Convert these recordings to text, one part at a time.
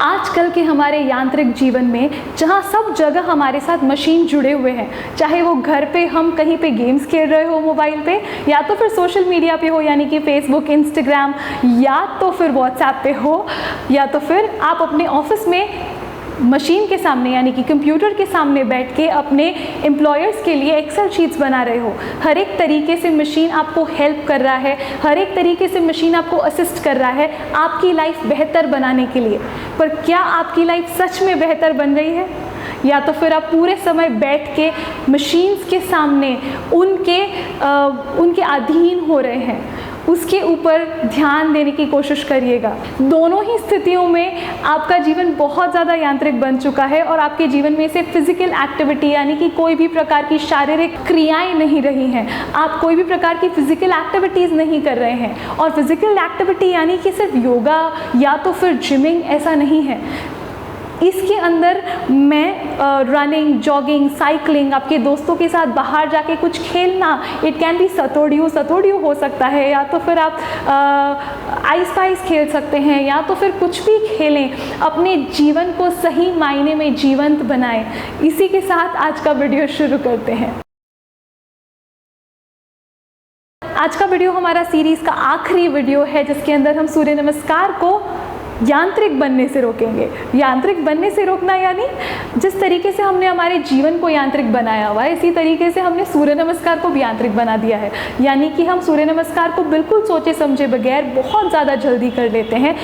आजकल के हमारे यांत्रिक जीवन में जहाँ सब जगह हमारे साथ मशीन जुड़े हुए हैं, चाहे वो घर पे हम कहीं पे गेम्स खेल रहे हो मोबाइल पे, या तो फिर सोशल मीडिया पे हो यानी कि फेसबुक, इंस्टाग्राम, या तो फिर व्हाट्सएप पे हो, या तो फिर आप अपने ऑफिस में मशीन के सामने यानी कि कंप्यूटर के सामने बैठ के अपने एम्प्लॉयर्स के लिए एक्सेल शीट्स बना रहे हो। हर एक तरीके से मशीन आपको हेल्प कर रहा है, हर एक तरीके से मशीन आपको असिस्ट कर रहा है आपकी लाइफ बेहतर बनाने के लिए। पर क्या आपकी लाइफ सच में बेहतर बन रही है, या तो फिर आप पूरे समय बैठ के मशीन्स के सामने उनके अधीन हो रहे हैं? उसके ऊपर ध्यान देने की कोशिश करिएगा। दोनों ही स्थितियों में आपका जीवन बहुत ज़्यादा यांत्रिक बन चुका है और आपके जीवन में से फिजिकल एक्टिविटी यानी कि कोई भी प्रकार की शारीरिक क्रियाएं नहीं रही हैं। आप कोई भी प्रकार की फिजिकल एक्टिविटीज़ नहीं कर रहे हैं। और फिजिकल एक्टिविटी यानी कि सिर्फ योगा या तो फिर जिमिंग ऐसा नहीं है। इसके अंदर मैं रनिंग, जॉगिंग, साइकिलिंग, आपके दोस्तों के साथ बाहर जाके कुछ खेलना, इट कैन बी सतोडियो हो सकता है, या तो फिर आप आइस पाइस खेल सकते हैं, या तो फिर कुछ भी खेलें, अपने जीवन को सही मायने में जीवंत बनाएं। इसी के साथ आज का वीडियो शुरू करते हैं। आज का वीडियो हमारा सीरीज़ का आखिरी वीडियो है जिसके अंदर हम सूर्य नमस्कार को यांत्रिक बनने से रोकेंगे। यांत्रिक बनने से रोकना यानी जिस तरीके से हमने हमारे जीवन को यांत्रिक बनाया हुआ है, इसी तरीके से हमने सूर्य नमस्कार को भी यांत्रिक बना दिया है। यानी कि हम सूर्य नमस्कार को बिल्कुल सोचे समझे बगैर बहुत ज़्यादा जल्दी कर लेते हैं।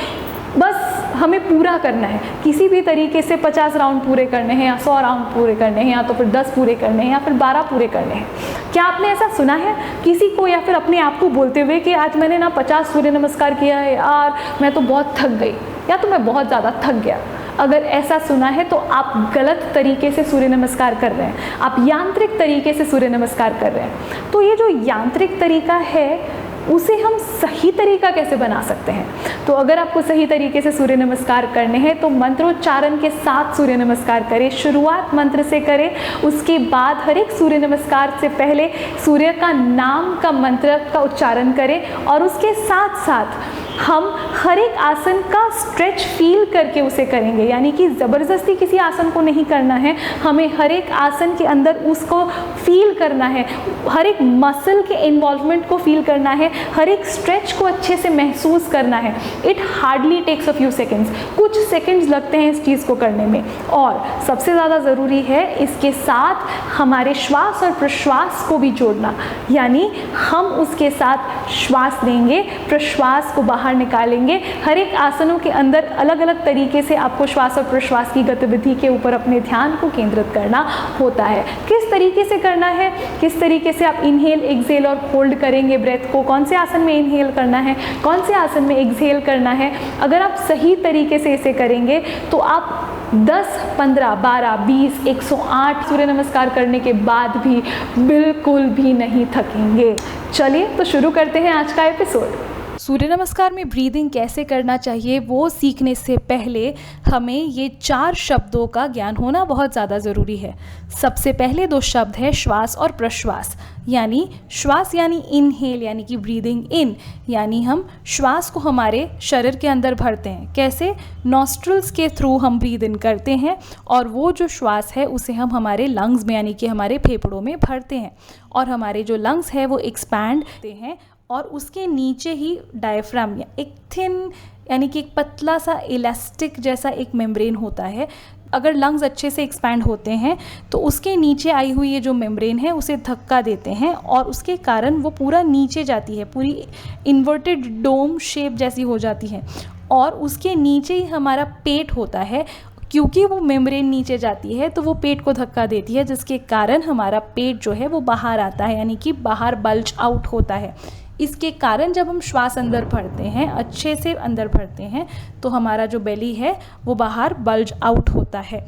बस हमें पूरा करना है, किसी भी तरीके से 50 राउंड पूरे करने हैं, या 100 राउंड पूरे करने हैं, या तो फिर 10 पूरे करने हैं, या फिर 12 पूरे करने हैं। क्या आपने ऐसा सुना है किसी को या फिर अपने आप को बोलते हुए कि आज मैंने ना 50 सूर्य नमस्कार किया है यार, मैं तो बहुत थक गई, या तो मैं बहुत ज़्यादा थक गया? अगर ऐसा सुना है तो आप गलत तरीके से सूर्य नमस्कार कर रहे हैं, आप यांत्रिक तरीके से सूर्य नमस्कार कर रहे हैं। तो ये जो यांत्रिक तरीका है उसे हम सही तरीका कैसे बना सकते हैं? तो अगर आपको सही तरीके से सूर्य नमस्कार करने हैं तो मंत्रोच्चारण के साथ सूर्य नमस्कार करें। शुरुआत मंत्र से करें, उसके बाद हर एक सूर्य नमस्कार से पहले सूर्य का नाम का मंत्र का उच्चारण करें, और उसके साथ साथ हम हर एक आसन का स्ट्रेच फील करके उसे करेंगे। यानी कि ज़बरदस्ती किसी आसन को नहीं करना है, हमें हर एक आसन के अंदर उसको फील करना है, हर एक मसल के इन्वॉल्वमेंट को फील करना है, हर एक स्ट्रेच को अच्छे से महसूस करना है। It hardly takes a few seconds, कुछ सेकेंड्स लगते हैं इस चीज़ को करने में। और सबसे ज़्यादा ज़रूरी है इसके साथ हमारे श्वास और प्रश्वास को भी जोड़ना। यानी हम उसके साथ श्वास लेंगे, प्रश्वास को बाहर निकालेंगे। हर एक आसनों के अंदर अलग अलग तरीके से आपको श्वास और प्रश्वास की गतिविधि के ऊपर अपने ध्यान को केंद्रित करना होता है। किस तरीके से करना है, किस तरीके से आप इनहेल, एक्सहेल और होल्ड करेंगे ब्रेथ को, कौन से आसन में इनहेल करना है, कौन से आसन में एक्सहेल करना है, अगर आप सही तरीके से इसे करेंगे तो आप 10, 15, 12, 20, 108 सूर्य नमस्कार करने के बाद भी बिल्कुल भी नहीं थकेंगे। चलिए तो शुरू करते हैं आज का एपिसोड। सूर्य नमस्कार में ब्रीदिंग कैसे करना चाहिए वो सीखने से पहले हमें ये 4 शब्दों का ज्ञान होना बहुत ज़्यादा ज़रूरी है। सबसे पहले 2 शब्द है श्वास और प्रश्वास। यानी श्वास यानी इनहेल यानी कि ब्रीदिंग इन, यानी हम श्वास को हमारे शरीर के अंदर भरते हैं। कैसे? नॉस्ट्रल्स के थ्रू हम ब्रीद इन करते हैं, और वो जो श्वास है उसे हम हमारे लंग्स में यानी कि हमारे फेफड़ों में भरते हैं, और हमारे जो लंग्स है वो एक्सपैंड होते हैं, और उसके नीचे ही डायफ्राम या एक थिन यानी कि एक पतला सा इलास्टिक जैसा एक मेम्ब्रेन होता है। अगर लंग्स अच्छे से एक्सपैंड होते हैं तो उसके नीचे आई हुई ये जो मेम्ब्रेन है उसे धक्का देते हैं, और उसके कारण वो पूरा नीचे जाती है, पूरी इन्वर्टेड डोम शेप जैसी हो जाती है, और उसके नीचे ही हमारा पेट होता है। क्योंकि वो मेम्ब्रेन नीचे जाती है तो वो पेट को धक्का देती है, जिसके कारण हमारा पेट जो है वो बाहर आता है, यानी कि बाहर बल्ज आउट होता है। इसके कारण जब हम श्वास अंदर भरते हैं, अच्छे से अंदर भरते हैं, तो हमारा जो बेली है वो बाहर बल्ज आउट होता है।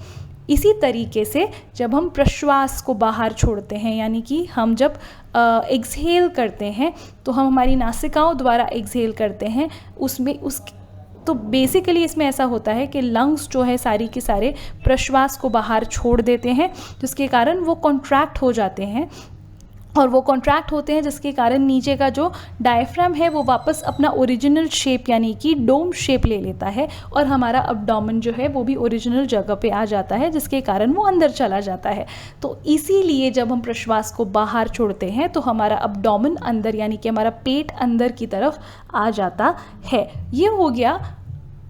इसी तरीके से जब हम प्रश्वास को बाहर छोड़ते हैं, यानी कि हम जब एक्सहेल करते हैं तो हम हमारी नासिकाओं द्वारा एक्सहेल करते हैं, तो बेसिकली इसमें ऐसा होता है कि लंग्स जो है सारी के सारे प्रश्वास को बाहर छोड़ देते हैं, जिसके कारण वो कॉन्ट्रैक्ट हो जाते हैं, और वो कॉन्ट्रैक्ट होते हैं, जिसके कारण नीचे का जो डायफ्राम है वो वापस अपना ओरिजिनल शेप यानी कि डोम शेप ले लेता है और हमारा अब्डोमेन जो है वो भी ओरिजिनल जगह पे आ जाता है, जिसके कारण वो अंदर चला जाता है। तो इसीलिए जब हम प्रश्वास को बाहर छोड़ते हैं तो हमारा अब्डोमेन अंदर यानी कि हमारा पेट अंदर की तरफ आ जाता है। ये हो गया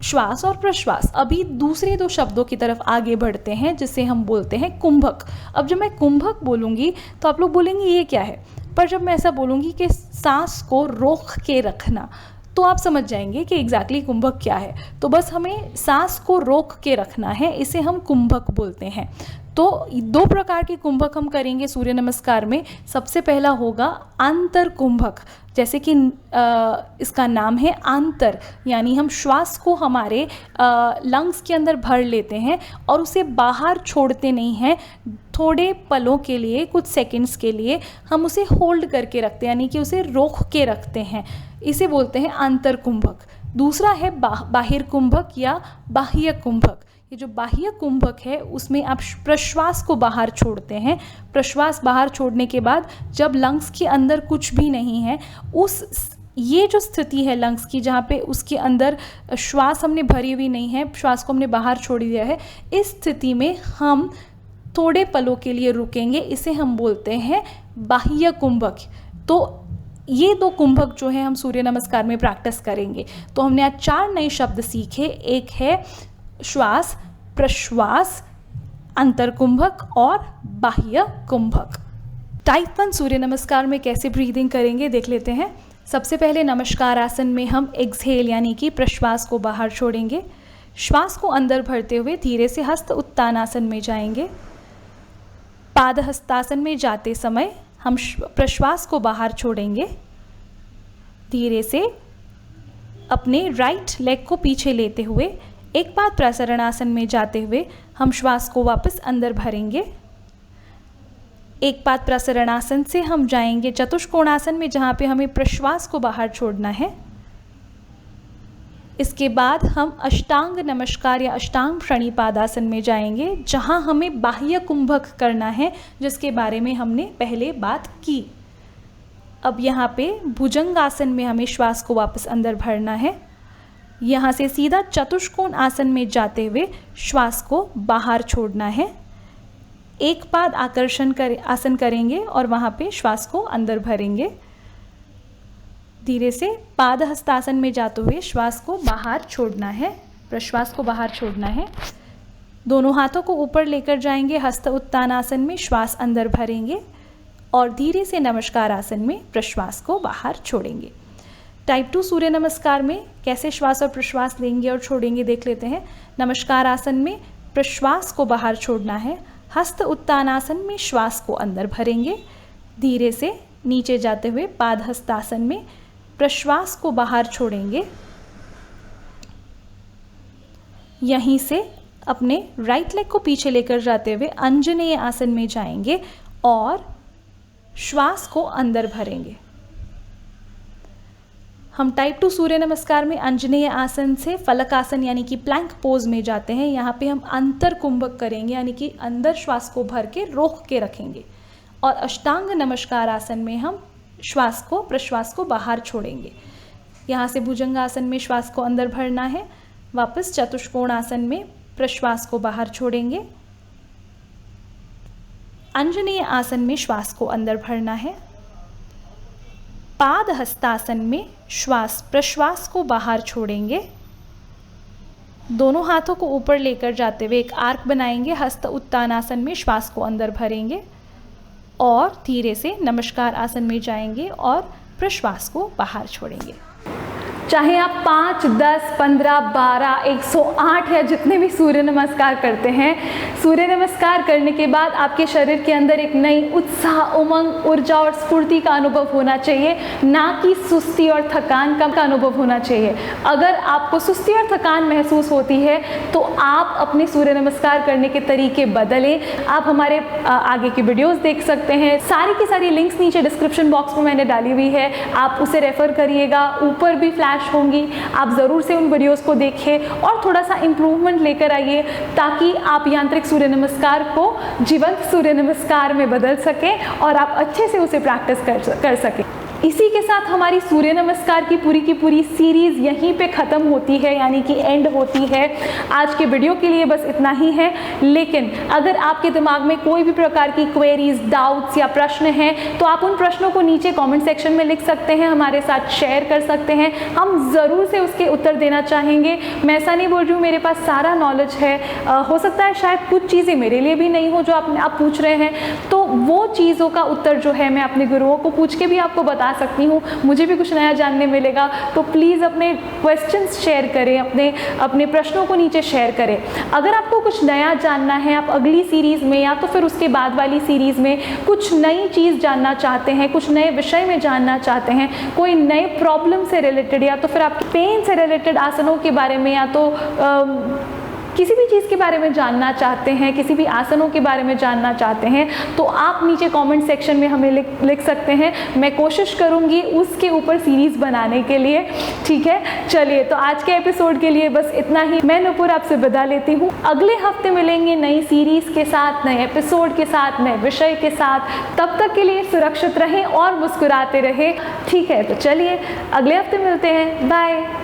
श्वास और प्रश्वास। अभी दूसरे दो शब्दों की तरफ आगे बढ़ते हैं जिसे हम बोलते हैं कुंभक। अब जब मैं कुंभक बोलूँगी तो आप लोग बोलेंगे ये क्या है, पर जब मैं ऐसा बोलूँगी कि सांस को रोक के रखना तो आप समझ जाएंगे कि एग्जैक्टली कुंभक क्या है। तो बस हमें सांस को रोक के रखना है, इसे हम कुंभक बोलते हैं। तो दो प्रकार के कुंभक हम करेंगे सूर्य नमस्कार में। सबसे पहला होगा आंतर कुंभक, जैसे कि इसका नाम है आंतर, यानी हम श्वास को हमारे लंग्स के अंदर भर लेते हैं और उसे बाहर छोड़ते नहीं हैं। थोड़े पलों के लिए, कुछ सेकंड्स के लिए हम उसे होल्ड करके रखते हैं, यानी कि उसे रोक के रखते हैं। इसे बोलते हैं आंतर कुंभक। दूसरा है बाहिर कुंभक या बाह्य कुंभक। ये जो बाह्य कुंभक है उसमें आप प्रश्वास को बाहर छोड़ते हैं। प्रश्वास बाहर छोड़ने के बाद जब लंग्स के अंदर कुछ भी नहीं है, ये जो स्थिति है लंग्स की, जहाँ पे उसके अंदर श्वास हमने भरी हुई नहीं है, श्वास को हमने बाहर छोड़ दिया है, इस स्थिति में हम थोड़े पलों के लिए रुकेंगे। इसे हम बोलते हैं बाह्य कुंभक। तो ये दो कुंभक जो है हम सूर्य नमस्कार में प्रैक्टिस करेंगे। तो हमने आज 4 नए शब्द सीखे। एक है श्वास, प्रश्वास, अंतर कुंभक और बाह्य कुंभक। टाइप 1 सूर्य नमस्कार में कैसे ब्रीदिंग करेंगे देख लेते हैं। सबसे पहले नमस्कार आसन में हम एक्सहेल यानी कि प्रश्वास को बाहर छोड़ेंगे। श्वास को अंदर भरते हुए धीरे से हस्त उत्तान आसन में जाएंगे। पाद हस्तासन में जाते समय हम प्रश्वास को बाहर छोड़ेंगे। धीरे से अपने राइट लेग को पीछे लेते हुए एक पाद प्रसरण आसन में जाते हुए हम श्वास को वापस अंदर भरेंगे। एक पाद प्रसरण आसन से हम जाएंगे चतुष्कोणासन में, जहाँ पे हमें प्रश्वास को बाहर छोड़ना है। इसके बाद हम अष्टांग नमस्कार या अष्टांग प्रणिपादासन में जाएंगे, जहाँ हमें बाह्य कुंभक करना है, जिसके बारे में हमने पहले बात की। अब यहाँ पे भुजंगासन में हमें श्वास को वापस अंदर भरना है। यहाँ से सीधा चतुष्कोण आसन में जाते हुए श्वास को बाहर छोड़ना है। एक पाद आसन करेंगे और वहाँ पे श्वास को अंदर भरेंगे। धीरे से पाद हस्तासन में जाते हुए श्वास को बाहर छोड़ना है, प्रश्वास को बाहर छोड़ना है। दोनों हाथों को ऊपर लेकर जाएंगे। हस्त उत्तान आसन में श्वास अंदर भरेंगे और धीरे से नमस्कार आसन में प्रश्वास को बाहर छोड़ेंगे। टाइप 2 सूर्य नमस्कार में कैसे श्वास और प्रश्वास लेंगे और छोड़ेंगे देख लेते हैं। नमस्कार आसन में प्रश्वास को बाहर छोड़ना है। हस्त उत्तान आसन में श्वास को अंदर भरेंगे। धीरे से नीचे जाते हुए पाद हस्तासन में प्रश्वास को बाहर छोड़ेंगे। यहीं से अपने राइट लेग को पीछे लेकर जाते हुए अंजनेय आसन में जाएंगे और श्वास को अंदर भरेंगे। हम टाइप 2 सूर्य नमस्कार में अंजनेय आसन से फलक आसन यानी कि प्लैंक पोज में जाते हैं। यहाँ पे हम अंतर कुंभक करेंगे, यानी कि अंदर श्वास को भर के रोक के रखेंगे। और अष्टांग नमस्कार आसन में हम श्वास को प्रश्वास को बाहर छोड़ेंगे। यहाँ से भुजंगासन में श्वास को अंदर भरना है। वापस चतुष्कोण आसन में प्रश्वास को बाहर छोड़ेंगे। अंजनेय आसन में श्वास को अंदर भरना है। पाद हस्तासन में श्वास प्रश्वास को बाहर छोड़ेंगे। दोनों हाथों को ऊपर लेकर जाते हुए एक आर्क बनाएंगे। हस्त उत्तान आसन में श्वास को अंदर भरेंगे और धीरे से नमस्कार आसन में जाएंगे और प्रश्वास को बाहर छोड़ेंगे। चाहे आप 5, 10, 15, 12, 108 या जितने भी सूर्य नमस्कार करते हैं, सूर्य नमस्कार करने के बाद आपके शरीर के अंदर एक नई उत्साह, उमंग, ऊर्जा और स्फूर्ति का अनुभव होना चाहिए, ना कि सुस्ती और थकान का अनुभव होना चाहिए। अगर आपको सुस्ती और थकान महसूस होती है तो आप अपने सूर्य नमस्कार करने के तरीके बदलें। आप हमारे आगे की वीडियोस देख सकते हैं, सारी की सारी लिंक्स नीचे डिस्क्रिप्शन बॉक्स में मैंने डाली हुई है, आप उसे रेफर करिएगा, ऊपर भी फ्लैश होंगी, आप ज़रूर से उन वीडियोस को देखें और थोड़ा सा इम्प्रूवमेंट लेकर आइए ताकि आप यांत्रिक सूर्य नमस्कार को जीवंत सूर्य नमस्कार में बदल सकें और आप अच्छे से उसे प्रैक्टिस कर सकें। इसी के साथ हमारी सूर्य नमस्कार की पूरी सीरीज़ यहीं पे ख़त्म होती है, यानी कि एंड होती है। आज के वीडियो के लिए बस इतना ही है, लेकिन अगर आपके दिमाग में कोई भी प्रकार की क्वेरीज, डाउट्स या प्रश्न हैं तो आप उन प्रश्नों को नीचे कमेंट सेक्शन में लिख सकते हैं, हमारे साथ शेयर कर सकते हैं, हम ज़रूर से उसके उत्तर देना चाहेंगे। मैं ऐसा नहीं बोल रही हूँ मेरे पास सारा नॉलेज है, हो सकता है शायद कुछ चीज़ें मेरे लिए भी नहीं हो जो आप पूछ रहे हैं, तो वो चीज़ों का उत्तर जो है मैं अपने गुरुओं को पूछ के भी आपको बता सकती हूँ, मुझे भी कुछ नया जानने मिलेगा। तो प्लीज़ अपने क्वेश्चंस शेयर करें, अपने प्रश्नों को नीचे शेयर करें। अगर आपको कुछ नया जानना है, आप अगली सीरीज़ में या तो फिर उसके बाद वाली सीरीज़ में कुछ नई चीज़ जानना चाहते हैं, कुछ नए विषय में जानना चाहते हैं, कोई नए प्रॉब्लम से रिलेटेड या तो फिर आपके पेन से रिलेटेड आसनों के बारे में या तो किसी भी चीज़ के बारे में जानना चाहते हैं, किसी भी आसनों के बारे में जानना चाहते हैं, तो आप नीचे कमेंट सेक्शन में हमें लिख सकते हैं। मैं कोशिश करूंगी उसके ऊपर सीरीज़ बनाने के लिए, ठीक है। चलिए, तो आज के एपिसोड के लिए बस इतना ही। मैं नुपुर आपसे विदा लेती हूँ, अगले हफ्ते मिलेंगे नई सीरीज़ के साथ, नए एपिसोड के साथ, नए विषय के साथ। तब तक के लिए सुरक्षित रहें और मुस्कुराते रहें, ठीक है। तो चलिए अगले हफ्ते मिलते हैं, बाय।